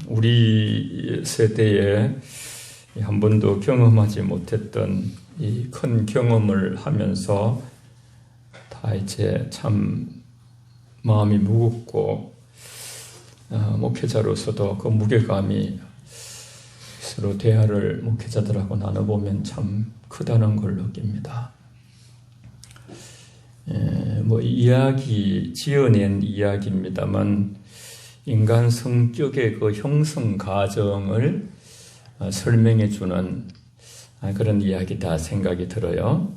우리 세대에 한 번도 경험하지 못했던 이 큰 경험을 하면서 다 이제 참 마음이 무겁고 목회자로서도 그 무게감이 서로 대화를 목회자들하고 나눠보면 참 크다는 걸 느낍니다. 지어낸 이야기입니다만 인간 성격의 그 형성 과정을 설명해주는 그런 이야기다 생각이 들어요.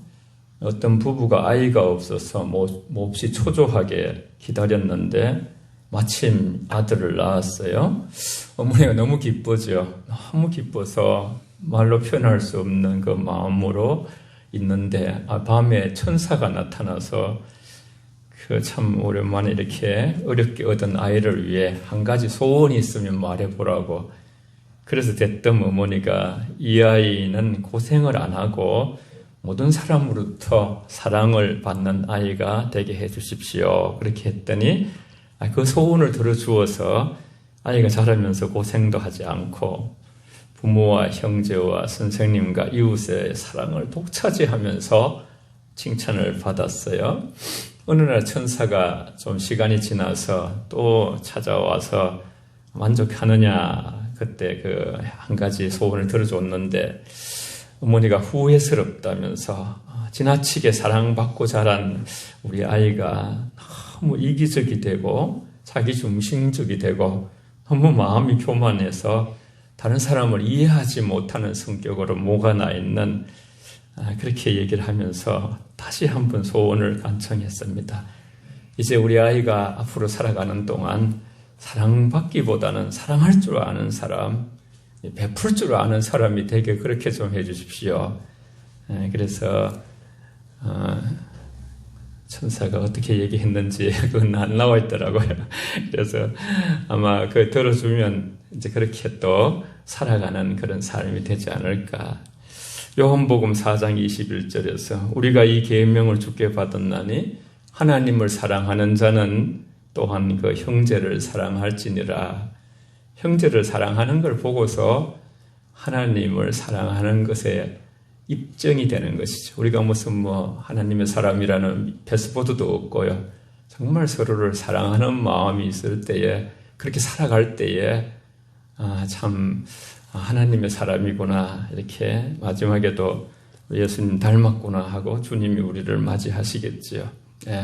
어떤 부부가 아이가 없어서 몹시 초조하게 기다렸는데 마침 아들을 낳았어요. 어머니가 너무 기쁘죠. 너무 기뻐서 말로 표현할 수 없는 그 마음으로 있는데 밤에 천사가 나타나서 참 오랜만에 이렇게 어렵게 얻은 아이를 위해 한 가지 소원이 있으면 말해보라고. 그래서 대뜸 어머니가 이 아이는 고생을 안 하고 모든 사람으로부터 사랑을 받는 아이가 되게 해주십시오. 그렇게 했더니 그 소원을 들어주어서 아이가 자라면서 고생도 하지 않고 부모와 형제와 선생님과 이웃의 사랑을 독차지하면서 칭찬을 받았어요. 어느 날 천사가 좀 시간이 지나서 또 찾아와서 만족하느냐 그때 그 한 가지 소원을 들어줬는데 어머니가 후회스럽다면서 지나치게 사랑받고 자란 우리 아이가 너무 이기적이 되고 자기 중심적이 되고 너무 마음이 교만해서 다른 사람을 이해하지 못하는 성격으로 목아나 있는 그렇게 얘기를 하면서 다시 한번 소원을 간청했습니다. 이제 우리 아이가 앞으로 살아가는 동안 사랑받기보다는 사랑할 줄 아는 사람, 베풀 줄 아는 사람이 되게 그렇게 좀 해주십시오. 그래서 천사가 어떻게 얘기했는지 그건 안 나와 있더라고요. 그래서 아마 그 들어주면 이제 그렇게 또 살아가는 그런 삶이 되지 않을까. 요한복음 4장 21절에서 우리가 이 계명을 주께 받았나니 하나님을 사랑하는 자는 또한 그 형제를 사랑할지니라. 형제를 사랑하는 걸 보고서 하나님을 사랑하는 것에 입증이 되는 것이죠. 우리가 무슨 하나님의 사람이라는 패스포드도 없고요. 정말 서로를 사랑하는 마음이 있을 때에 그렇게 살아갈 때에 참 하나님의 사람이구나 이렇게 마지막에도 예수님 닮았구나 하고 주님이 우리를 맞이하시겠지요.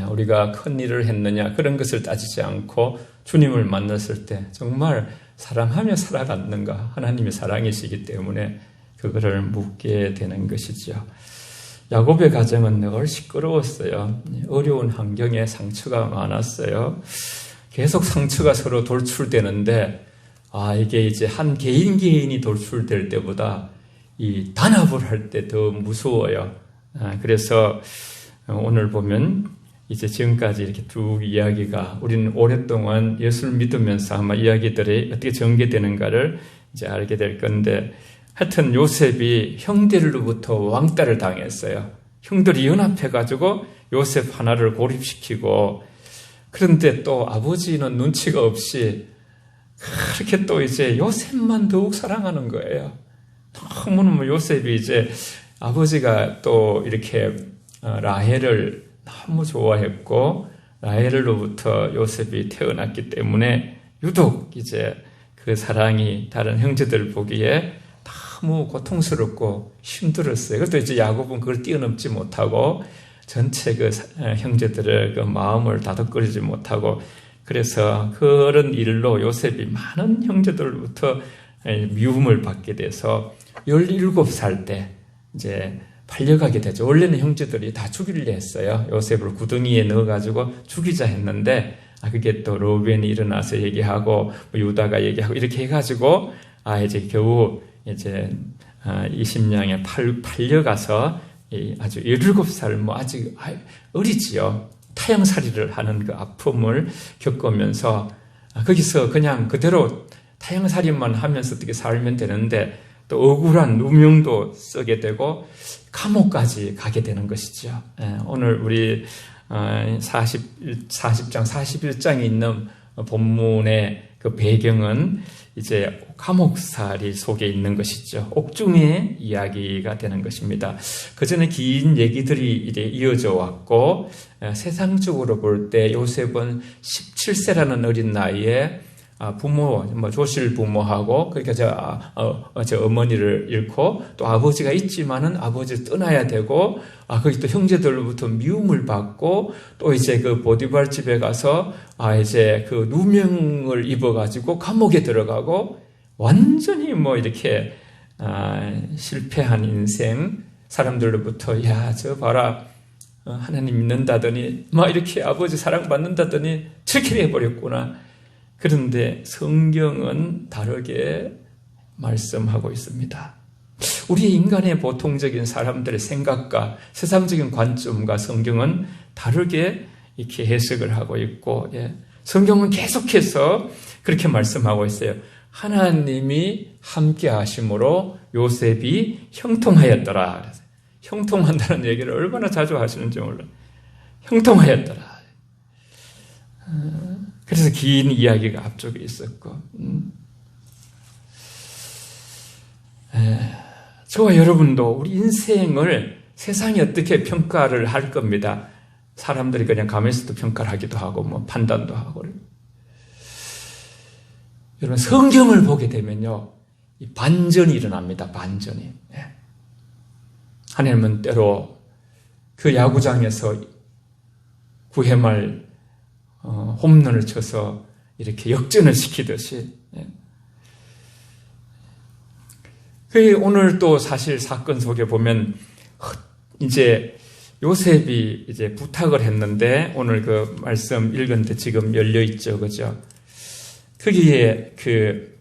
우리가 큰 일을 했느냐 그런 것을 따지지 않고 주님을 만났을 때 정말 사랑하며 살아갔는가 하나님의 사랑이시기 때문에 그거를 묻게 되는 것이죠. 야곱의 가정은 늘 시끄러웠어요. 어려운 환경에 상처가 많았어요. 계속 상처가 서로 돌출되는데 이게 이제 한 개인이 돌출될 때보다 이 단합을 할 때 더 무서워요. 그래서 오늘 보면 이제 지금까지 이렇게 쭉 이야기가 우리는 오랫동안 예수를 믿으면서 아마 이야기들이 어떻게 전개되는가를 이제 알게 될 건데 하여튼 요셉이 형들로부터 왕따를 당했어요. 형들이 연합해가지고 요셉 하나를 고립시키고 그런데 또 아버지는 눈치가 없이 그렇게 또 이제 요셉만 더욱 사랑하는 거예요. 너무너무 요셉이 이제 아버지가 또 이렇게 라헬을 너무 좋아했고 라헬로부터 요셉이 태어났기 때문에 유독 이제 그 사랑이 다른 형제들 보기에 너무 고통스럽고 힘들었어요. 그래도 이제 야곱은 그걸 뛰어넘지 못하고 전체 그 형제들의 그 마음을 다독거리지 못하고 그래서 그런 일로 요셉이 많은 형제들로부터 미움을 받게 돼서 17살 때 이제 팔려가게 되죠. 원래는 형제들이 다 죽이려 했어요. 요셉을 구덩이에 넣어가지고 죽이자 했는데 그게 또 로벤이 일어나서 얘기하고 유다가 얘기하고 이렇게 해가지고 이제 겨우 이제 20냥에 팔려가서 아주 17살 아직 어리지요. 타향살이를 하는 그 아픔을 겪으면서 거기서 그냥 그대로 타향살이만 하면서 어떻게 살면 되는데 또 억울한 누명도 쓰게 되고 감옥까지 가게 되는 것이죠. 오늘 우리 40장 41장에 있는 본문의 그 배경은 이제 감옥살이 속에 있는 것이죠. 옥중의 이야기가 되는 것입니다. 그 전에 긴 얘기들이 이제 이어져 왔고, 세상적으로 볼 때 요셉은 17세라는 어린 나이에 부모, 조실 부모하고, 그러니까 저 어머니를 잃고, 또 아버지가 있지만은 아버지를 떠나야 되고, 거기 또 형제들로부터 미움을 받고, 또 이제 그 보디발 집에 가서, 이제 그 누명을 입어가지고 감옥에 들어가고, 완전히 이렇게, 실패한 인생, 사람들로부터, 야, 저 봐라, 하나님 믿는다더니, 이렇게 아버지 사랑받는다더니, 저렇게 해버렸구나. 그런데 성경은 다르게 말씀하고 있습니다. 우리 인간의 보통적인 사람들의 생각과 세상적인 관점과 성경은 다르게 이렇게 해석을 하고 있고, 성경은 계속해서 그렇게 말씀하고 있어요. 하나님이 함께 하심으로 요셉이 형통하였더라. 형통한다는 얘기를 얼마나 자주 하시는지 몰라요. 형통하였더라. 그래서 긴 이야기가 앞쪽에 있었고, 저와 여러분도 우리 인생을 세상이 어떻게 평가를 할 겁니다. 사람들이 그냥 가면서도 평가를 하기도 하고, 판단도 하고. 여러분, 성경을 보게 되면요, 이 반전이 일어납니다. 반전이. 하나님은 때로 그 야구장에서 9회 말 홈런을 쳐서 이렇게 역전을 시키듯이, 오늘 또 사실 사건 속에 보면 이제 요셉이 이제 부탁을 했는데, 오늘 그 말씀 읽은데 지금 열려 있죠, 그죠? 거기에 그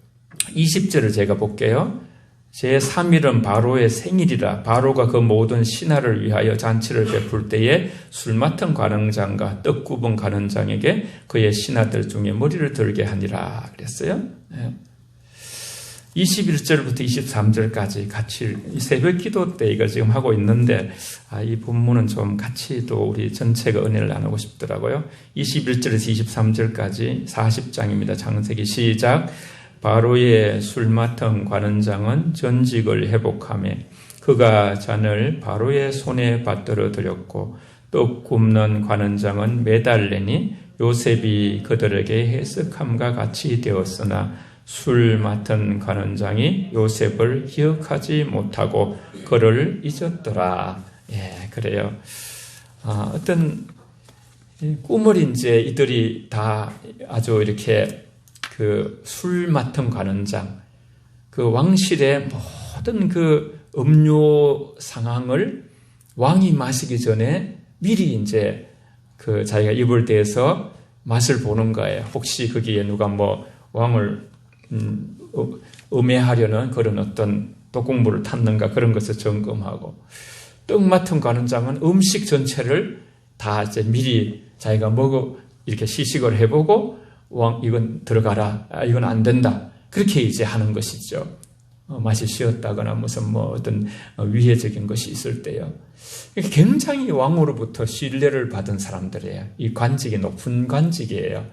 20절을 제가 볼게요. 제3일은 바로의 생일이라 바로가 그 모든 신하를 위하여 잔치를 베풀 때에 술 맡은 관원장과 떡 굽은 관원장에게 그의 신하들 중에 머리를 들게 하니라 그랬어요. 21절부터 23절까지 같이 새벽 기도 때 이걸 지금 하고 있는데, 이 본문은 좀 같이 또 우리 전체가 은혜를 나누고 싶더라고요. 21절에서 23절까지 40장입니다. 창세기 시작. 바로의 술 맡은 관원장은 전직을 회복하며 그가 잔을 바로의 손에 받들어 드렸고, 떡 굽는 관원장은 매달리니 요셉이 그들에게 해석함과 같이 되었으나 술 맡은 관원장이 요셉을 기억하지 못하고 그를 잊었더라. 그래요. 어떤 꿈을 이제 이들이 다 아주 이렇게 그 술 맡은 관원장, 그 왕실의 모든 그 음료 상황을 왕이 마시기 전에 미리 이제 그 자기가 입을 대서 맛을 보는 거예요. 혹시 거기에 누가 왕을 음해하려는 그런 어떤 독곡물을 탔는가 그런 것을 점검하고, 떡 맡은 관원장은 음식 전체를 다 이제 미리 자기가 이렇게 시식을 해보고, 왕 이건 들어가라, 이건 안 된다, 그렇게 이제 하는 것이죠. 맛이 쉬었다거나 무슨 어떤 위해적인 것이 있을 때요. 굉장히 왕으로부터 신뢰를 받은 사람들이에요. 이 관직이 높은 관직이에요.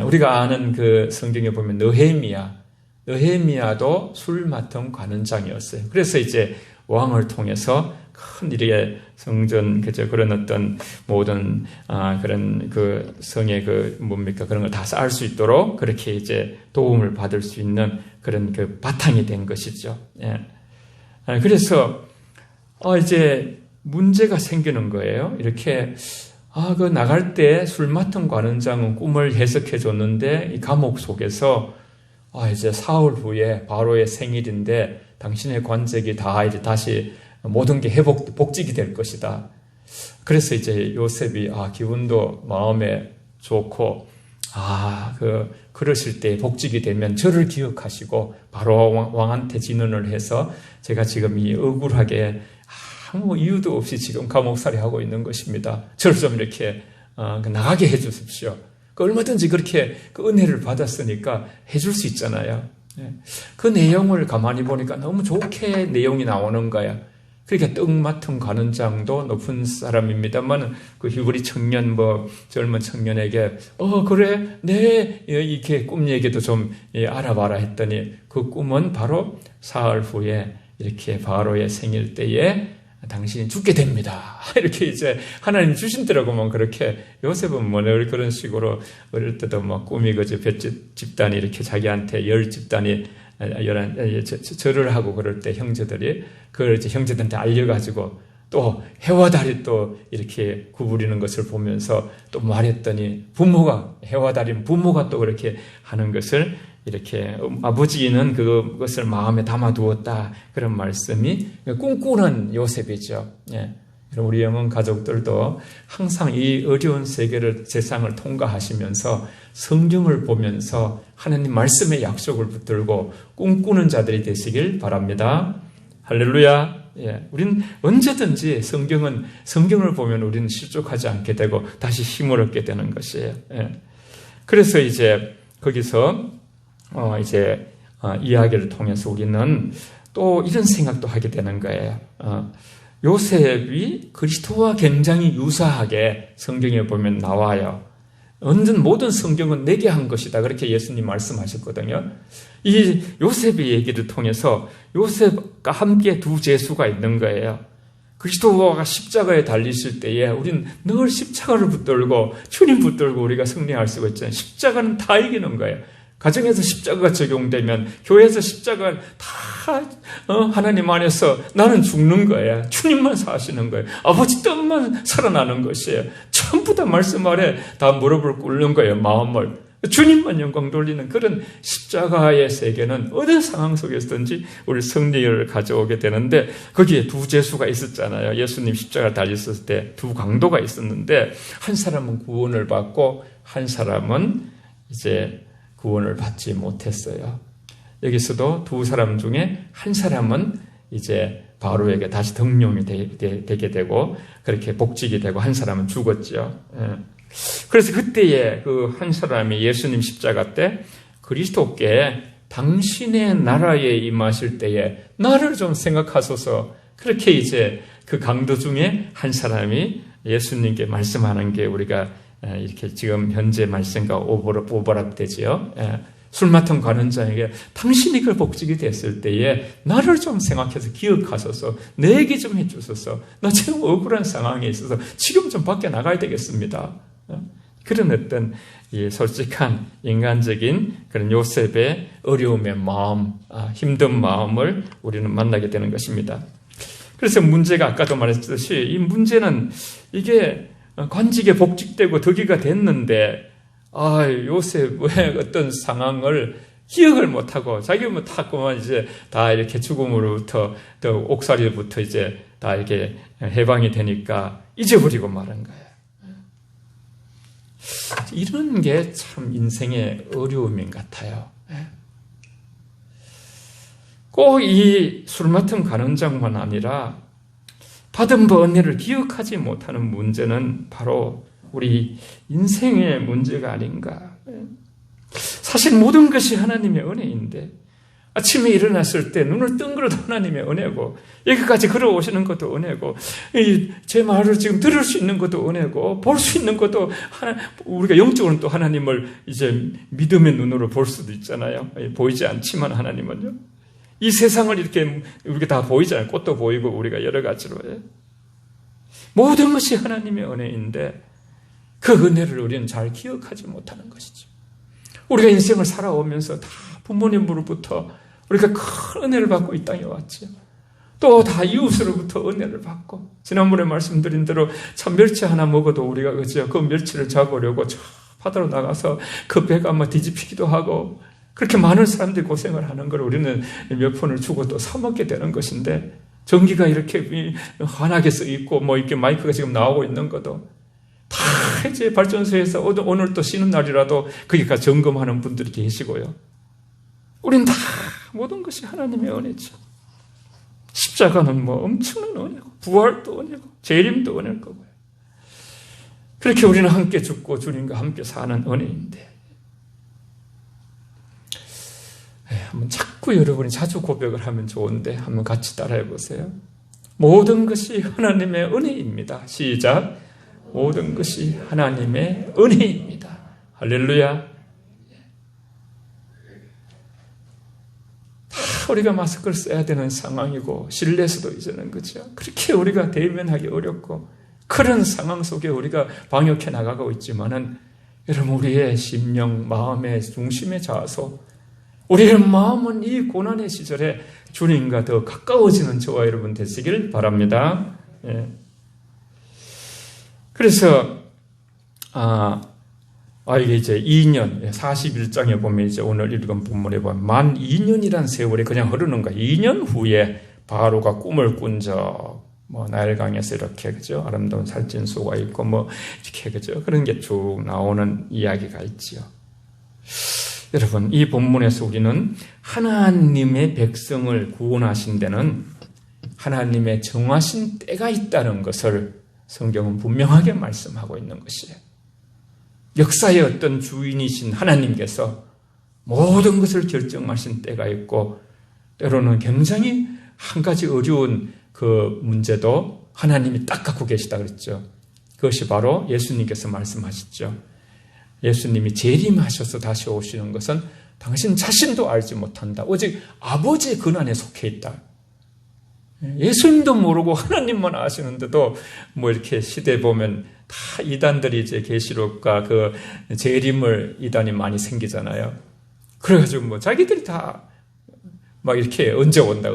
우리가 아는 그 성경에 보면 느헤미야도 술 맡은 관원장이었어요. 그래서 이제 왕을 통해서 큰 일의 성전, 그런 어떤 모든 그런 그 성의 그런 걸 다 쌓을 수 있도록 그렇게 이제 도움을 받을 수 있는 그런 그 바탕이 된 것이죠. 그래서 이제 문제가 생기는 거예요. 이렇게 그 나갈 때 술 맡은 관원장은 꿈을 해석해 줬는데, 이 감옥 속에서 이제 사흘 후에 바로의 생일인데 당신의 관직이 다 이제 다시 모든 게 복직이 될 것이다. 그래서 이제 요셉이 기분도 마음에 좋고, 그러실 때 복직이 되면 저를 기억하시고 바로 왕한테 진언을 해서 제가 지금 이 억울하게 아무 이유도 없이 지금 감옥살이 하고 있는 것입니다. 저를 좀 이렇게 나가게 해 주십시오. 얼마든지 그렇게 그 은혜를 받았으니까 해줄 수 있잖아요. 그 내용을 가만히 보니까 너무 좋게 내용이 나오는 거야. 그러니까 떡 맡은 관원장도 높은 사람입니다만 그 히브리 청년 젊은 청년에게 그래 네 이렇게 꿈 얘기도 좀 알아봐라 했더니 그 꿈은 바로 사흘 후에 이렇게 바로의 생일 때에 당신이 죽게 됩니다. 이렇게 이제 하나님 주신더라고만. 그렇게 요셉은 늘 그런 식으로 어릴 때도 꿈이 그저 뱃집 집단이 이렇게 자기한테 10집단이 절을 하고 그럴 때 형제들이 그걸 이제 형제들한테 알려가지고 또 해와 달이 또 이렇게 구부리는 것을 보면서 또 말했더니 해와 달인 부모가 또 그렇게 하는 것을 이렇게 아버지는 그것을 마음에 담아두었다. 그런 말씀이 꿈꾸는 요셉이죠. 예. 우리 영혼 가족들도 항상 이 어려운 세상을 통과하시면서 성경을 보면서 하나님 말씀의 약속을 붙들고 꿈꾸는 자들이 되시길 바랍니다. 할렐루야. 예. 우린 언제든지 성경을 보면 우리는 실족하지 않게 되고 다시 힘을 얻게 되는 것이에요. 예. 그래서 이제 거기서 이야기를 통해서 우리는 또 이런 생각도 하게 되는 거예요. 요셉이 그리스도와 굉장히 유사하게 성경에 보면 나와요. 모든 성경은 내게 한 것이다. 그렇게 예수님 말씀하셨거든요. 이 요셉의 얘기를 통해서 요셉과 함께 두 제수가 있는 거예요. 그리스도가 십자가에 달리실 때에 우리는 늘 십자가를 붙들고 주님 붙들고 우리가 승리할 수가 있잖아요. 십자가는 다 이기는 거예요. 가정에서 십자가가 적용되면 교회에서 십자가를 다 하나님 안에서 나는 죽는 거예요. 주님만 사시는 거예요. 아버지 뜻만 살아나는 것이에요. 전부 다 말씀 아래 다 무릎을 꿇는 거예요. 마음을. 주님만 영광 돌리는 그런 십자가의 세계는 어느 상황 속에서든지 우리 승리를 가져오게 되는데 거기에 두 제수가 있었잖아요. 예수님 십자가 달렸을 때 두 강도가 있었는데 한 사람은 구원을 받고 한 사람은 이제 구원을 받지 못했어요. 여기서도 두 사람 중에 한 사람은 이제 바로에게 다시 등용이 되게 되고 그렇게 복직이 되고 한 사람은 죽었죠. 그래서 그때에 그 한 사람이 예수님 십자가 때 그리스도께 당신의 나라에 임하실 때에 나를 좀 생각하소서 그렇게 이제 그 강도 중에 한 사람이 예수님께 말씀하는 게 우리가 이렇게 지금 현재 말씀과 오버랩 되지요. 술 맡은 관원장에게 당신이 그 복직이 됐을 때에 나를 좀 생각해서 기억하소서 내 얘기 좀 해주소서 나 지금 억울한 상황에 있어서 지금 좀 밖에 나가야 되겠습니다. 그런 어떤 솔직한 인간적인 그런 요셉의 어려움의 마음, 힘든 마음을 우리는 만나게 되는 것입니다. 그래서 문제가 아까도 말했듯이 이 문제는 이게 관직에 복직되고 덕이가 됐는데 요셉의 어떤 상황을 기억을 못하고 자기 못하고만 이제 다 이렇게 죽음으로부터 또 옥살이부터 이제 다 이렇게 해방이 되니까 잊어버리고 말한 거예요. 이런 게 참 인생의 어려움인 것 같아요. 꼭 이 술 맡은 관원장만 아니라 받은 은혜를 기억하지 못하는 문제는 바로 우리 인생의 문제가 아닌가. 사실 모든 것이 하나님의 은혜인데 아침에 일어났을 때 눈을 뜬 것도 하나님의 은혜고 여기까지 걸어오시는 것도 은혜고 제 말을 지금 들을 수 있는 것도 은혜고 볼 수 있는 것도 우리가 영적으로는 또 하나님을 이제 믿음의 눈으로 볼 수도 있잖아요. 보이지 않지만 하나님은요. 이 세상을 이렇게 우리가 다 보이잖아요. 꽃도 보이고 우리가 여러 가지로 해요. 모든 것이 하나님의 은혜인데 그 은혜를 우리는 잘 기억하지 못하는 것이죠. 우리가 인생을 살아오면서 다 부모님으로부터 우리가 큰 은혜를 받고 이 땅에 왔죠. 또 다 이웃으로부터 은혜를 받고 지난번에 말씀드린 대로 참 멸치 하나 먹어도 우리가 그죠? 그 멸치를 잡으려고 저 바다로 나가서 그 배가 아마 뒤집히기도 하고 그렇게 많은 사람들이 고생을 하는 걸 우리는 몇 푼을 주고 또 사 먹게 되는 것인데 전기가 이렇게 환하게 써 있고 이렇게 마이크가 지금 나오고 있는 것도 다 이제 발전소에서 오늘 또 쉬는 날이라도 거기가 점검하는 분들이 계시고요. 우린 다 모든 것이 하나님의 은혜죠. 십자가는 엄청난 은혜고 부활도 은혜고 재림도 은혜일 거고요. 그렇게 우리는 함께 죽고 주님과 함께 사는 은혜인데 한번 자꾸 여러분이 자주 고백을 하면 좋은데 한번 같이 따라해 보세요. 모든 것이 하나님의 은혜입니다. 시작. 모든 것이 하나님의 은혜입니다. 할렐루야. 다 우리가 마스크를 써야 되는 상황이고 실내에서도 이제는 그렇죠. 그렇게 우리가 대면하기 어렵고 그런 상황 속에 우리가 방역해 나가고 있지만은 여러분 우리의 심령, 마음의 중심에 자아서 우리의 마음은 이 고난의 시절에 주님과 더 가까워지는 저와 여러분 되시길 바랍니다. 예. 그래서 이게 이제 2년, 41장에 보면 이제 오늘 읽은 본문에 보면 만 2년이란 세월이 그냥 흐르는 거야. 2년 후에 바로가 꿈을 꾼 적, 나일강에서 이렇게, 그죠? 아름다운 살찐소가 있고, 이렇게, 그죠? 그런 게 쭉 나오는 이야기가 있지요. 여러분, 이 본문에서 우리는 하나님의 백성을 구원하신 데는 하나님의 정하신 때가 있다는 것을 성경은 분명하게 말씀하고 있는 것이에요. 역사의 어떤 주인이신 하나님께서 모든 것을 결정하신 때가 있고 때로는 굉장히 한 가지 어려운 그 문제도 하나님이 딱 갖고 계시다 그랬죠. 그것이 바로 예수님께서 말씀하셨죠. 예수님이 재림하셔서 다시 오시는 것은 당신 자신도 알지 못한다. 오직 아버지의 권한에 속해 있다. 예수님도 모르고 하나님만 아시는데도 이렇게 시대에 보면 다 이단들이 이제 계시록과 그 재림을 이단이 많이 생기잖아요. 그래가지고 자기들이 다 막 이렇게 언제 온다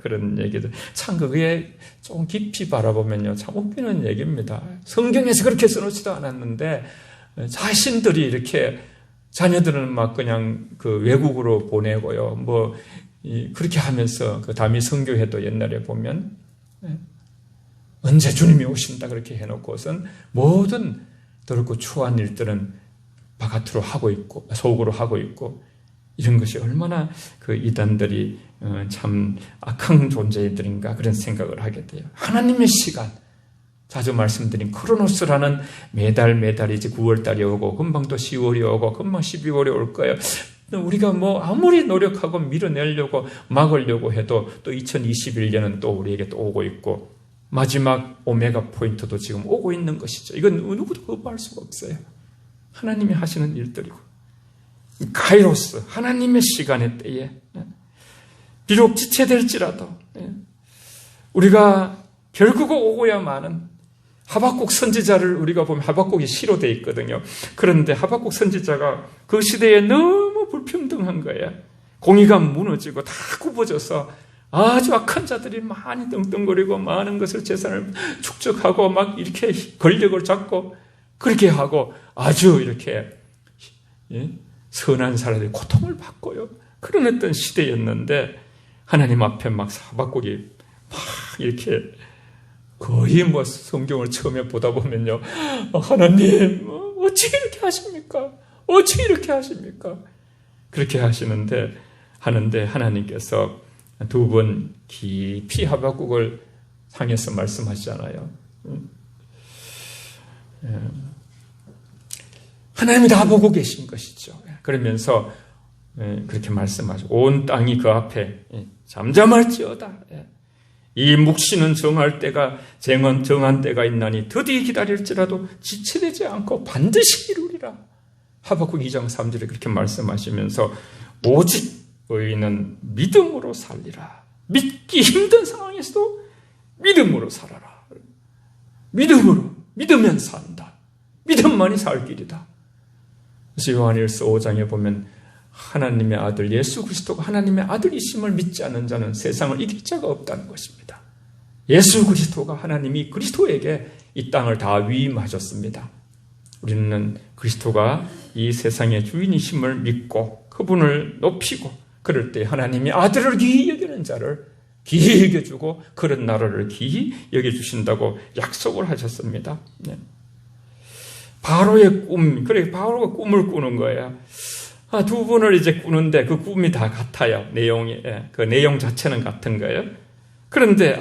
그런 얘기들. 참 그게 좀 깊이 바라보면요 참 웃기는 얘기입니다. 성경에서 그렇게 써놓지도 않았는데 자신들이 이렇게 자녀들은 막 그냥 그 외국으로 보내고요. 그렇게 하면서 그 다미 선교회도 옛날에 보면 언제 주님이 오신다 그렇게 해놓고선 모든 더럽고 추한 일들은 바깥으로 하고 있고 속으로 하고 있고 이런 것이 얼마나 그 이단들이 참 악한 존재들인가 그런 생각을 하게 돼요. 하나님의 시간, 자주 말씀드린 크로노스라는 매달 이제 9월달이 오고 금방 또 10월이 오고 금방 12월이 올 거예요. 우리가 아무리 노력하고 밀어내려고 막으려고 해도 또 2021년은 또 우리에게 또 오고 있고 마지막 오메가 포인트도 지금 오고 있는 것이죠. 이건 누구도 거부할 수가 없어요. 하나님이 하시는 일들이고 카이로스, 하나님의 시간의 때에 비록 지체될지라도 우리가 결국 오고야만은 하박국 선지자를 우리가 보면 하박국이 시로 되어 있거든요. 그런데 하박국 선지자가 그 시대에 너무 불평등한 거예요. 공의가 무너지고 다 굽어져서 아주 악한 자들이 많이 떵떵거리고 많은 것을 재산을 축적하고 막 이렇게 권력을 잡고 그렇게 하고 아주 이렇게 선한 사람들이 고통을 받고요. 그런 어떤 시대였는데 하나님 앞에 막 하박국이 막 이렇게 거의 성경을 처음에 보다 보면요. 하나님, 어찌 이렇게 하십니까? 어찌 이렇게 하십니까? 그렇게 하는데 하나님께서 두 번 깊이 하박국을 향해서 말씀하시잖아요. 하나님이 다 보고 계신 것이죠. 그러면서 그렇게 말씀하시고 온 땅이 그 앞에 잠잠할지어다. 이 묵시는 정할 때가 정한 때가 있나니 더디 기다릴지라도 지체되지 않고 반드시 이루리라. 하박국 2장 3절에 그렇게 말씀하시면서 오직 의인은 믿음으로 살리라. 믿기 힘든 상황에서도 믿음으로 살아라. 믿으면 산다. 믿음만이 살 길이다. 그래서 요한일서 5장에 보면 하나님의 아들 예수 그리스도가 하나님의 아들이심을 믿지 않는 자는 세상을 이길 자가 없다는 것입니다. 예수 그리스도가 하나님이 그리스도에게 이 땅을 다 위임하셨습니다. 우리는 그리스도가 이 세상의 주인이심을 믿고 그분을 높이고 그럴 때 하나님이 아들을 귀히 여기는 자를 귀히 여겨주고 그런 나라를 귀히 여겨주신다고 약속을 하셨습니다. 네. 바로의 꿈, 그래 바로가 꿈을 꾸는 거예요. 두 분을 이제 꾸는데 그 꿈이 다 같아요. 내용이 그 내용 자체는 같은 거예요. 그런데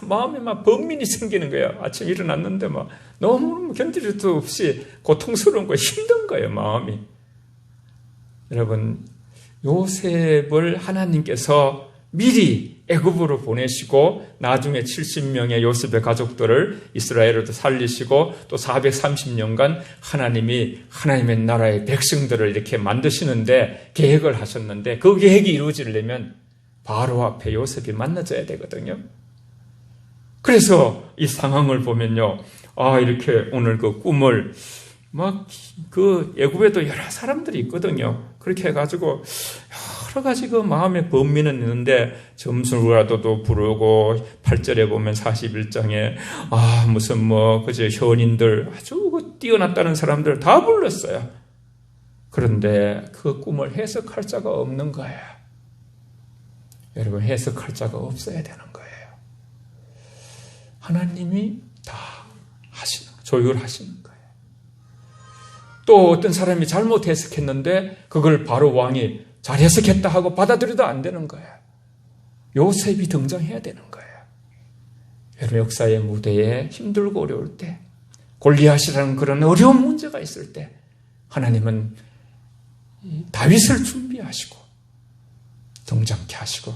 마음에 막 번민이 생기는 거예요. 아침에 일어났는데 막 너무 견딜 수 없이 고통스러운 거 힘든 거예요. 마음이. 여러분 요셉을 하나님께서 미리 애굽으로 보내시고 나중에 70명의 요셉의 가족들을 이스라엘에도 살리시고 또 430년간 하나님이 하나님의 나라의 백성들을 이렇게 만드시는데 계획을 하셨는데 그 계획이 이루어지려면 바로 앞에 요셉이 만나져야 되거든요. 그래서 이 상황을 보면요. 이렇게 오늘 그 꿈을 애굽에도 여러 사람들이 있거든요. 그렇게 해가지고 여러 가지 그 마음의 범민은 있는데 점수라도 부르고 8절에 보면 41장에 무슨 그저 현인들 아주 뛰어났다는 사람들 다 불렀어요. 그런데 그 꿈을 해석할 자가 없는 거예요. 여러분, 해석할 자가 없어야 되는 거예요. 하나님이 다 조율하시는 거예요. 또 어떤 사람이 잘못 해석했는데 그걸 바로 왕이 잘 해석했다 하고 받아들여도 안 되는 거예요. 요셉이 등장해야 되는 거예요. 여러분, 역사의 무대에 힘들고 어려울 때, 골리앗이라는 그런 어려운 문제가 있을 때 하나님은 다윗을 준비하시고 등장케 하시고,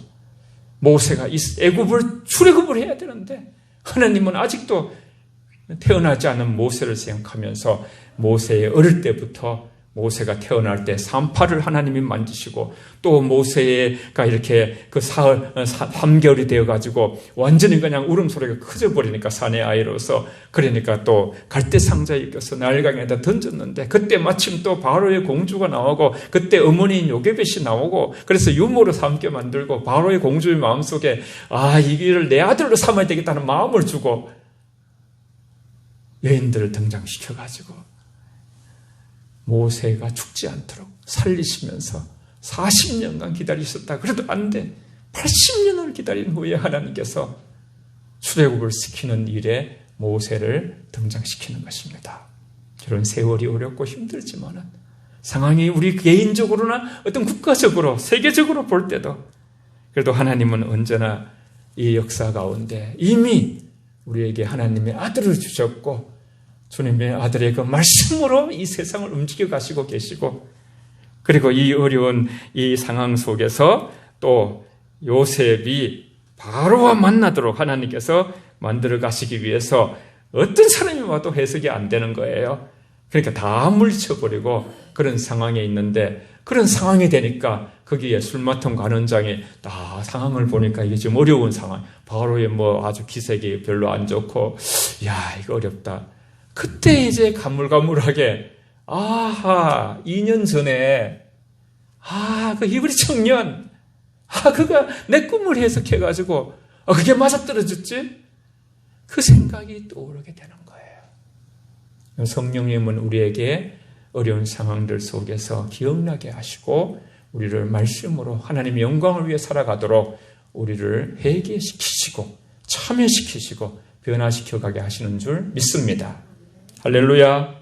모세가 애굽을 출애굽을 해야 되는데 하나님은 아직도 태어나지 않은 모세를 생각하면서 모세의 어릴 때부터 모세가 태어날 때 산파를 하나님이 만지시고, 또 모세가 이렇게 그 3개월이 되어가지고 완전히 그냥 울음소리가 커져버리니까 사내 아이로서, 그러니까 또 갈대 상자에 껴서 나일강에다 던졌는데 그때 마침 또 바로의 공주가 나오고 그때 어머니인 요게벳이 나오고, 그래서 유모로 삼게 만들고 바로의 공주의 마음속에 이 길을 내 아들로 삼아야 되겠다는 마음을 주고 여인들을 등장시켜가지고 모세가 죽지 않도록 살리시면서 40년간 기다리셨다. 그래도 안 돼. 80년을 기다린 후에 하나님께서 출애굽을 시키는 일에 모세를 등장시키는 것입니다. 그런 세월이 어렵고 힘들지만 상황이 우리 개인적으로나 어떤 국가적으로 세계적으로 볼 때도 그래도 하나님은 언제나 이 역사 가운데 이미 우리에게 하나님의 아들을 주셨고 주님의 아들의 그 말씀으로 이 세상을 움직여 가시고 계시고, 그리고 이 어려운 이 상황 속에서 또 요셉이 바로와 만나도록 하나님께서 만들어 가시기 위해서 어떤 사람이 와도 해석이 안 되는 거예요. 그러니까 다 물리쳐버리고 그런 상황에 있는데, 그런 상황이 되니까 거기에 술마통 관원장이 다 상황을 보니까 이게 좀 어려운 상황, 바로의 아주 기색이 별로 안 좋고, 이거 어렵다. 그때 이제 가물가물하게 2년 전에 그 히브리 청년 그가 내 꿈을 해석해가지고 그게 맞아떨어졌지? 그 생각이 떠오르게 되는 거예요. 성령님은 우리에게 어려운 상황들 속에서 기억나게 하시고 우리를 말씀으로 하나님의 영광을 위해 살아가도록 우리를 회개시키시고 참여시키시고 변화시켜 가게 하시는 줄 믿습니다. 할렐루야.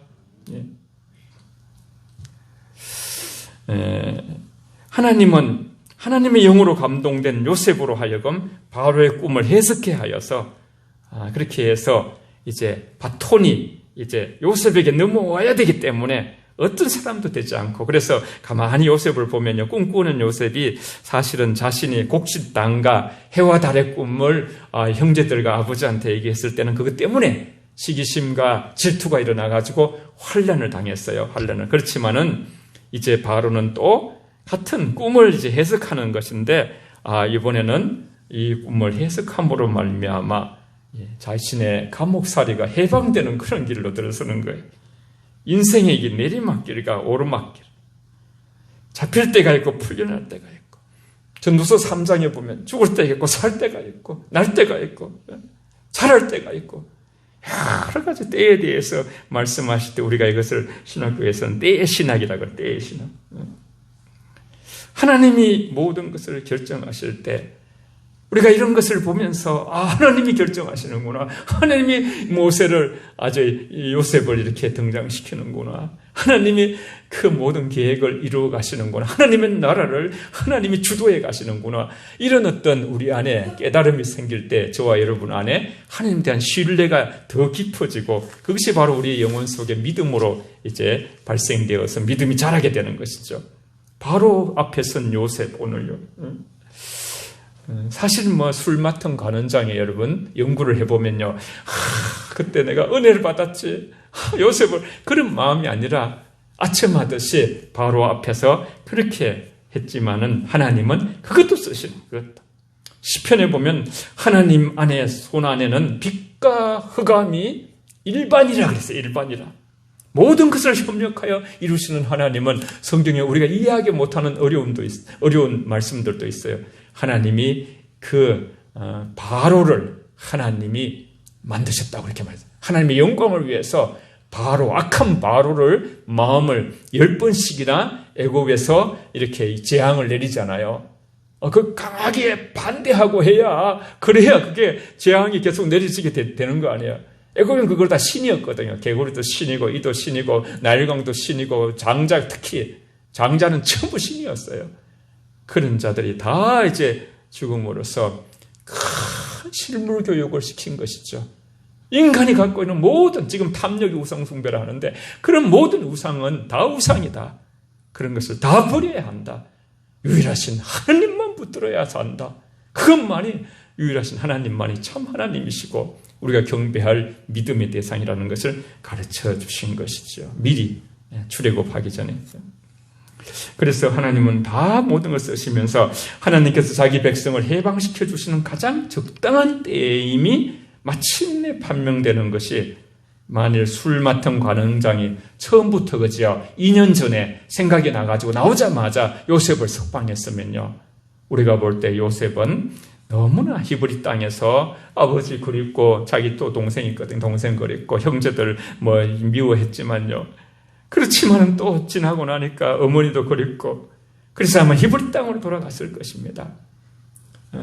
하나님은 하나님의 영으로 감동된 요셉으로 하여금 바로의 꿈을 해석해 하여서 그렇게 해서 이제 바톤이 이제 요셉에게 넘어와야 되기 때문에 어떤 사람도 되지 않고, 그래서 가만히 요셉을 보면요, 꿈꾸는 요셉이 사실은 자신이 곡식 땅과 해와 달의 꿈을 형제들과 아버지한테 얘기했을 때는 그것 때문에 시기심과 질투가 일어나가지고 환난을 당했어요. 환난을. 그렇지만은 이제 바로는 또 같은 꿈을 이제 해석하는 것인데, 이번에는 이 꿈을 해석함으로 말미암아 자신의 감옥살이가 해방되는 그런 길로 들어서는 거예요. 인생의 길, 내리막길과 오르막길. 잡힐 때가 있고 풀려날 때가 있고, 전도서 3장에 보면 죽을 때가 있고 살 때가 있고 날 때가 있고 자랄 때가 있고 여러 가지 때에 대해서 말씀하실 때 우리가 이것을 신학교에서는 때의 신학이라고, 때의 신학. 하나님이 모든 것을 결정하실 때 우리가 이런 것을 보면서 하나님이 결정하시는구나. 하나님이 모세를 요셉을 이렇게 등장시키는구나. 하나님이 그 모든 계획을 이루어 가시는구나. 하나님의 나라를 하나님이 주도해 가시는구나. 이런 어떤 우리 안에 깨달음이 생길 때 저와 여러분 안에 하나님에 대한 신뢰가 더 깊어지고, 그것이 바로 우리의 영혼 속에 믿음으로 이제 발생되어서 믿음이 자라게 되는 것이죠. 바로 앞에 선 요셉, 오늘요. 사실 술 맡은 관원장에 여러분 연구를 해보면요, 그때 내가 은혜를 받았지, 요셉을, 그런 마음이 아니라 아첨하듯이 바로 앞에서 그렇게 했지만은 하나님은 그것도 쓰시는 것. 시편에 보면 하나님 안에 손 안에는 빛과 흑암이 일반이라 그랬어요. 일반이라. 모든 것을 협력하여 이루시는 하나님은 성경에 우리가 이해하지 못하는 어려운 말씀들도 있어요. 하나님이 바로를 하나님이 만드셨다고 그렇게 말해요. 하나님의 영광을 위해서 악한 바로를 마음을 10번씩이나 애굽에서 이렇게 재앙을 내리잖아요. 그 강하게 반대하고 그래야 그게 재앙이 계속 내리지게 되는 거 아니에요. 애굽은 그걸 다 신이었거든요. 개구리도 신이고 이도 신이고 나일강도 신이고 특히 장자는 전부 신이었어요. 그런 자들이 다 이제 죽음으로써 큰 실물 교육을 시킨 것이죠. 인간이 갖고 있는 모든, 지금 탐욕이 우상 숭배를 하는데 그런 모든 우상은 다 우상이다. 그런 것을 다 버려야 한다. 유일하신 하나님만 붙들어야 산다. 그것만이 유일하신 하나님만이 참 하나님이시고 우리가 경배할 믿음의 대상이라는 것을 가르쳐 주신 것이죠. 미리 출애굽하기 전에. 그래서 하나님은 다 모든 것을 쓰시면서 하나님께서 자기 백성을 해방시켜 주시는 가장 적당한 때임이 마침내 판명되는 것이, 만일 술 맡은 관원장이 처음부터 2년 전에 생각이 나가지고 나오자마자 요셉을 석방했으면요, 우리가 볼 때 요셉은 너무나 히브리 땅에서 아버지 그립고 자기 또 동생이 있거든, 동생 그립고 형제들 미워했지만요, 그렇지만은 또 지나고 나니까 어머니도 그립고, 그래서 아마 히브리 땅으로 돌아갔을 것입니다.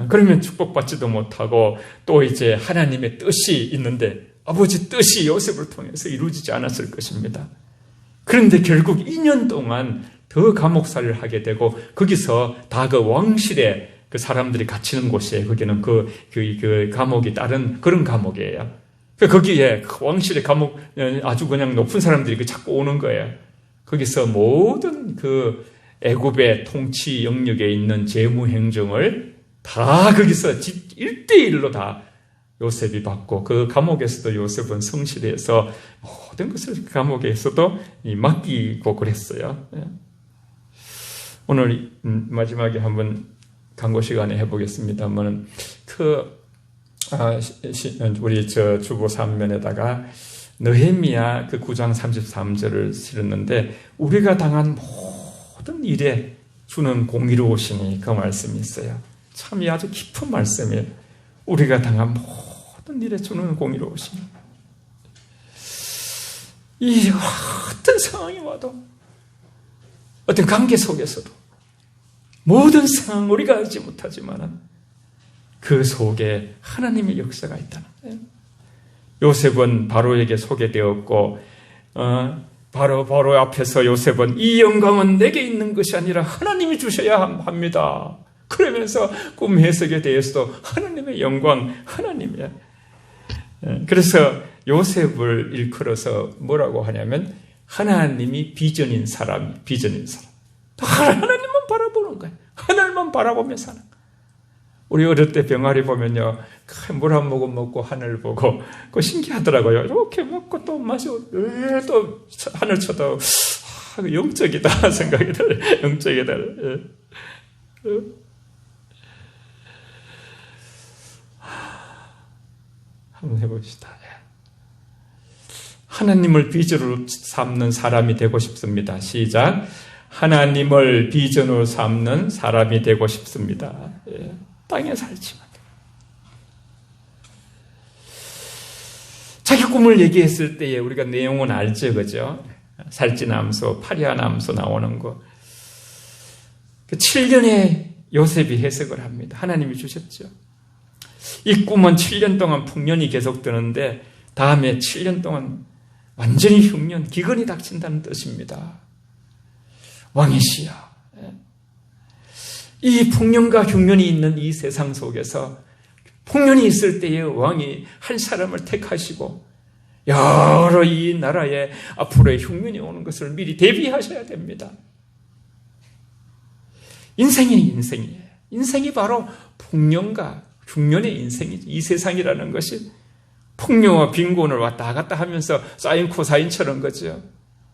그러면 축복받지도 못하고 또 이제 하나님의 뜻이 있는데 아버지 뜻이 요셉을 통해서 이루어지지 않았을 것입니다. 그런데 결국 2년 동안 더 감옥살이를 하게 되고, 거기서 다 그 왕실에 그 사람들이 갇히는 곳이에요. 거기는 그 감옥이 다른 그런 감옥이에요. 거기에 왕실의 감옥, 아주 그냥 높은 사람들이 자꾸 오는 거예요. 거기서 모든 그 애굽의 통치 영역에 있는 재무 행정을 다 거기서 1대1로 다 요셉이 받고, 그 감옥에서도 요셉은 성실해서 모든 것을 감옥에서도 맡기고 그랬어요. 오늘 마지막에 한번 강고 시간에 해보겠습니다만, 우리 주보 3면에다가 느헤미야 9장 33절을 실었는데, 우리가 당한 모든 일에 주는 공의로우시니, 그 말씀이 있어요. 참 아주 깊은 말씀이에요. 우리가 당한 모든 일에 주는 공의로우시니, 이 어떤 상황이 와도, 어떤 관계 속에서도, 모든 상황 우리가 알지 못하지만 그 속에 하나님의 역사가 있다는 거예요. 요셉은 바로에게 소개되었고, 바로 앞에서 요셉은 이 영광은 내게 있는 것이 아니라 하나님이 주셔야 합니다. 그러면서 꿈 해석에 대해서도 하나님의 영광, 하나님이야. 그래서 요셉을 일컬어서 뭐라고 하냐면, 하나님이 비전인 사람. 하나님만 바라보는 거야. 하늘만 바라보며 사는 거야. 우리 어릴 때 병아리 보면요, 물 한 모금 먹고 하늘 보고, 그거 신기하더라고요. 이렇게 먹고 또 마시고, 또 하늘 쳐도, 영적이다 생각이 들어요. 영적이다. 한번 해봅시다. 하나님을 비전으로 삼는 사람이 되고 싶습니다. 시작. 하나님을 비전으로 삼는 사람이 되고 싶습니다. 땅에 살지만. 자기 꿈을 얘기했을 때에 우리가 내용은 알죠, 그죠? 살찌남소, 파리아남소 나오는 거. 그 7년에 요셉이 해석을 합니다. 하나님이 주셨죠. 이 꿈은 7년 동안 풍년이 계속되는데 다음에 7년 동안 완전히 흉년, 기근이 닥친다는 뜻입니다. 왕이시여. 이 풍년과 흉년이 있는 이 세상 속에서 풍년이 있을 때에 왕이 한 사람을 택하시고 여러 이 나라에 앞으로의 흉년이 오는 것을 미리 대비하셔야 됩니다. 인생이에요. 인생이 바로 풍년과 흉년의 인생이지. 이 세상이라는 것이 풍요와 빈곤을 왔다 갔다 하면서 사인 코사인처럼 거죠.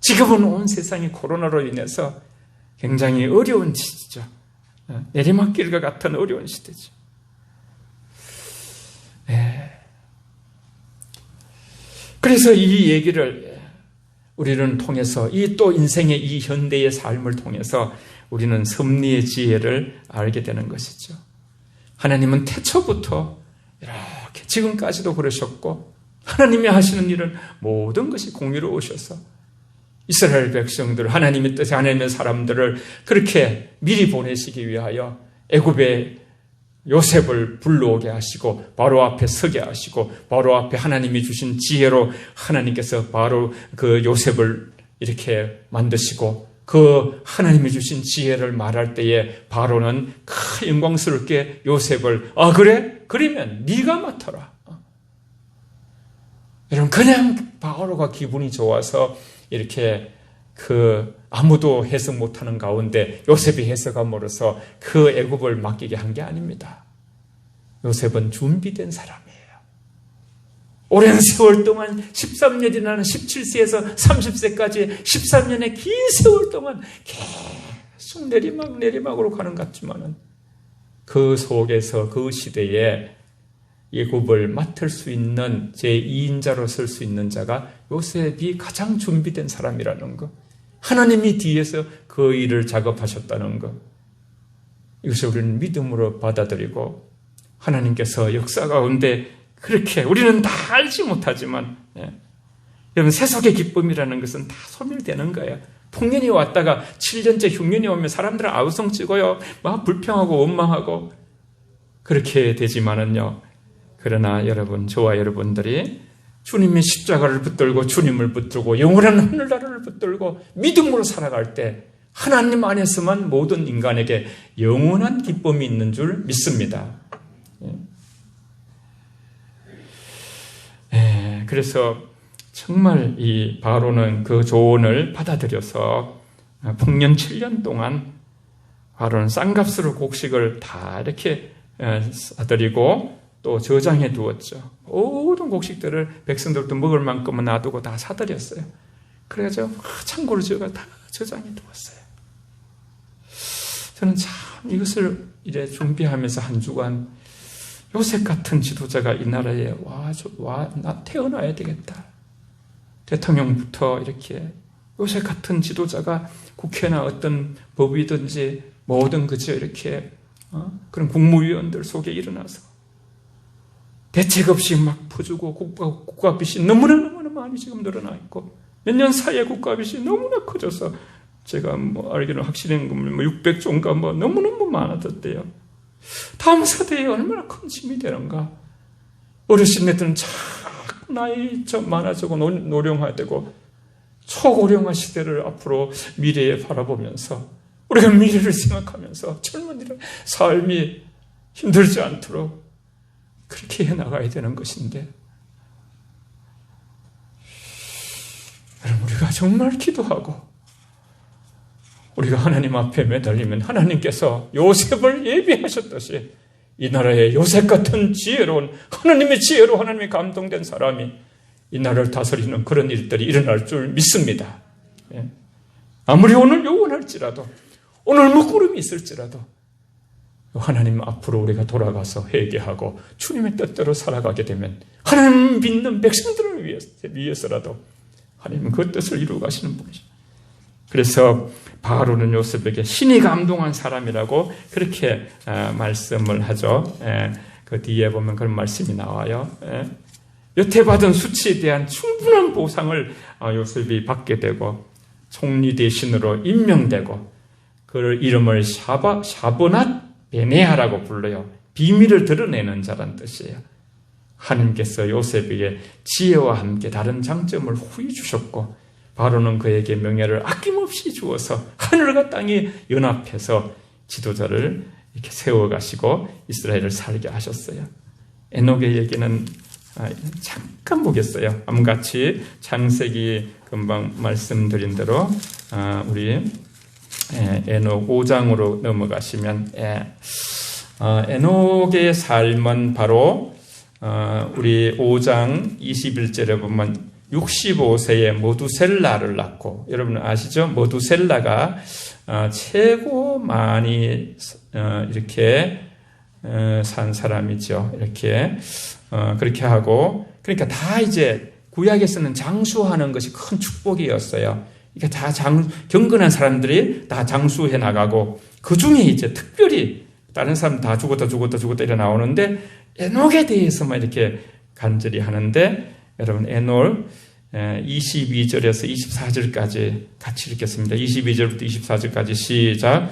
지금은 온 세상이 코로나로 인해서 굉장히 어려운 시대죠. 내리막길과 같은 어려운 시대죠. 그래서 이 얘기를 우리는 통해서 이 또 인생의 이 현대의 삶을 통해서 우리는 섭리의 지혜를 알게 되는 것이죠. 하나님은 태초부터 이렇게 지금까지도 그러셨고 하나님이 하시는 일은 모든 것이 공의로우셔서 이스라엘 백성들, 하나님의 뜻에 하나님의 사람들을 그렇게 미리 보내시기 위하여 애굽에 요셉을 불러오게 하시고 바로 앞에 서게 하시고 바로 앞에 하나님이 주신 지혜로 하나님께서 바로 그 요셉을 이렇게 만드시고 그 하나님이 주신 지혜를 말할 때에 바로는 영광스럽게 요셉을 그래? 그러면 네가 맡아라. 여러분 그냥 바로가 기분이 좋아서 이렇게 아무도 해석 못하는 가운데 요셉이 해석함으로써 그 애굽을 맡기게 한 게 아닙니다. 요셉은 준비된 사람이에요. 오랜 세월 동안 13년이라는 17세에서 30세까지 13년의 긴 세월 동안 계속 내리막으로 가는 것 같지만은 그 속에서 그 시대에 애굽을 맡을 수 있는 제2인자로 설 수 있는 자가 요셉이 가장 준비된 사람이라는 것. 하나님이 뒤에서 그 일을 작업하셨다는 것. 이것을 우리는 믿음으로 받아들이고 하나님께서 역사 가운데 그렇게 우리는 다 알지 못하지만 여러분 세속의 기쁨이라는 것은 다 소멸되는 거예요. 풍년이 왔다가 7년째 흉년이 오면 사람들은 아우성치고요. 막 불평하고 원망하고 그렇게 되지만은요. 그러나 여러분, 저와 여러분들이 주님의 십자가를 붙들고 주님을 붙들고 영원한 하늘나라를 붙들고 믿음으로 살아갈 때 하나님 안에서만 모든 인간에게 영원한 기쁨이 있는 줄 믿습니다. 그래서 정말 이 바로는 그 조언을 받아들여서 풍년 7년 동안 바로는 싼값으로 곡식을 다 이렇게 사들이고 또 저장해 두었죠. 모든 곡식들을 백성들도 먹을 만큼은 놔두고 다 사들였어요. 그래서 창고를 다 저장해 두었어요. 저는 참 이것을 이래 준비하면서 한 주간 요셉 같은 지도자가 이 나라에 나 태어나야 되겠다. 대통령부터 이렇게 요셉 같은 지도자가 국회나 어떤 법이든지 뭐든 그저 이렇게 그런 국무위원들 속에 일어나서 대책 없이 막 퍼주고 국가빚이 너무나 많이 지금 늘어나 있고 몇 년 사이에 국가빚이 너무나 커져서 제가 알기로는 확실한 건 600조인가 너무너무 많아졌대요. 다음 세대에 얼마나 큰 짐이 되는가. 어르신네들은 자꾸 나이 많아지고 노령화되고 초고령화 시대를 앞으로 미래에 바라보면서 우리가 미래를 생각하면서 젊은이들 삶이 힘들지 않도록 그렇게 해나가야 되는 것인데 여러분 우리가 정말 기도하고 우리가 하나님 앞에 매달리면 하나님께서 요셉을 예비하셨듯이 이 나라에 요셉 같은 지혜로운 하나님의 지혜로 하나님이 감동된 사람이 이 나라를 다스리는 그런 일들이 일어날 줄 믿습니다. 아무리 오늘 요원할지라도 오늘 먹구름이 있을지라도 하나님 앞으로 우리가 돌아가서 회개하고 주님의 뜻대로 살아가게 되면 하나님 믿는 백성들을 위해서라도 하나님은 그 뜻을 이루어 가시는 분이죠. 그래서 바로는 요셉에게 신이 감동한 사람이라고 그렇게 말씀을 하죠. 그 뒤에 보면 그런 말씀이 나와요. 여태 받은 수치에 대한 충분한 보상을 요셉이 받게 되고 총리 대신으로 임명되고 그 이름을 샤보낫 베네아라고 불러요. 비밀을 드러내는 자란 뜻이에요. 하나님께서 요셉에게 지혜와 함께 다른 장점을 후히 주셨고 바로는 그에게 명예를 아낌없이 주어서 하늘과 땅이 연합해서 지도자를 이렇게 세워가시고 이스라엘을 살게 하셨어요. 에녹의 얘기는 잠깐 보겠어요. 같이 창세기 금방 말씀드린 대로 우리 에녹 5장으로 넘어가시면 에녹의 삶은 바로 우리 5장 21절에 보면 65세에 모두셀라를 낳고, 여러분 아시죠? 모두셀라가 최고 많이 이렇게 산 사람이죠. 이렇게 그렇게 하고, 그러니까 다 이제 구약에서는 장수하는 것이 큰 축복이었어요. 그러니까 다 경건한 사람들이 다 장수해 나가고, 그 중에 이제 특별히 다른 사람 다 죽었다 이래 나오는데 에녹에 대해서만 이렇게 간절히 하는데, 여러분 에녹 22절에서 24절까지 같이 읽겠습니다. 22절부터 24절까지 시작.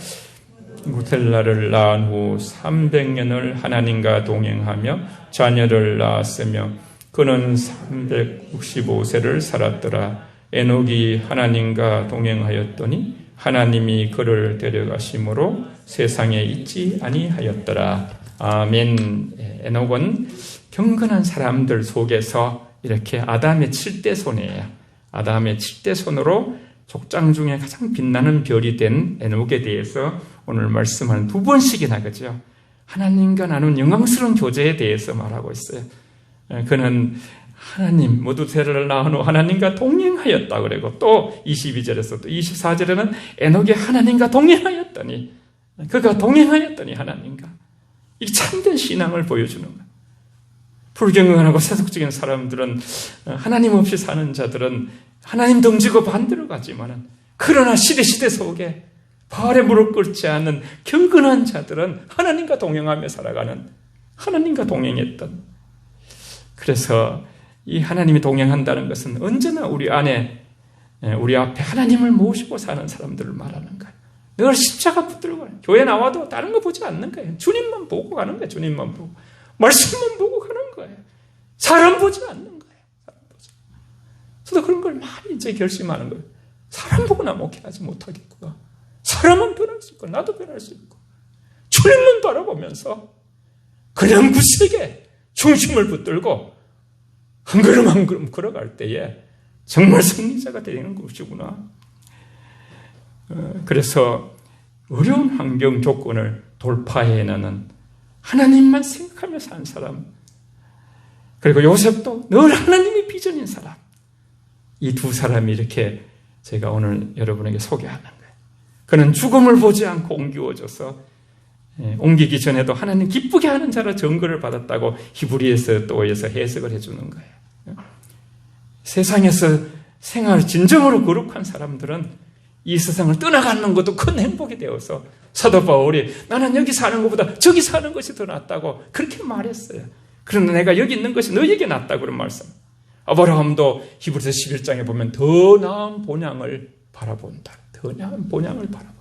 무텔라를 낳은 후 300년을 하나님과 동행하며 자녀를 낳았으며 그는 365세를 살았더라. 에녹이 하나님과 동행하였더니 하나님이 그를 데려가심으로 세상에 있지 아니하였더라. 아멘. 에녹은 경건한 사람들 속에서 이렇게 아담의 7대 손이에요. 아담의 7대 손으로 족장 중에 가장 빛나는 별이 된 에녹에 대해서 오늘 말씀하는 두 번씩이나, 그죠? 하나님과 나눈 영광스러운 교제에 대해서 말하고 있어요. 그는 하나님, 모두세를 낳은 후 하나님과 동행하였다 그러고, 또 22절에서 또 24절에는 에녹이 하나님과 동행하였더니, 그가 동행하였더니 하나님과, 이 참된 신앙을 보여주는 거예요. 불경건하고 세속적인 사람들은, 하나님 없이 사는 자들은 하나님 덩지고 반대로 가지만은, 그러나 시대 속에 발에 무릎 꿇지 않는 경건한 자들은 하나님과 동행하며 살아가는, 하나님과 동행했던. 그래서 이 하나님이 동행한다는 것은 언제나 우리 안에, 우리 앞에 하나님을 모시고 사는 사람들을 말하는 거예요. 늘 십자가 붙들고 가요. 교회 나와도 다른 거 보지 않는 거예요. 주님만 보고 가는 거예요. 주님만 보고. 말씀만 보고 가는 거예요. 사람 보지 않는 거예요. 사람 보지. 저도 그런 걸 많이 이제 결심하는 거예요. 사람 보고나 목회하지 못하겠구나. 사람은 변할 수 있고 나도 변할 수 있고, 주님만 바라보면서 그냥 굳세게 중심을 붙들고 한 걸음 한 걸음 걸어갈 때에 정말 승리자가 되는 것이구나. 그래서 어려운 환경 조건을 돌파해내는, 하나님만 생각하며 산 사람, 그리고 요셉도 늘 하나님이 비전인 사람, 이 두 사람이 이렇게 제가 오늘 여러분에게 소개하는 거예요. 그는 죽음을 보지 않고 옮겨져서, 옮기기 전에도 하나님 기쁘게 하는 자로 증거를 받았다고 히브리에서 또에서 해석을 해주는 거예요. 세상에서 생활 진정으로 거룩한 사람들은 이 세상을 떠나가는 것도 큰 행복이 되어서, 사도 바울이 나는 여기 사는 것보다 저기 사는 것이 더 낫다고 그렇게 말했어요. 그런데 내가 여기 있는 것이 너에게 낫다고 그런 말씀. 아브라함도 히브리서 11장에 보면 더 나은 본향을 바라본다. 더 나은 본향을 바라본다.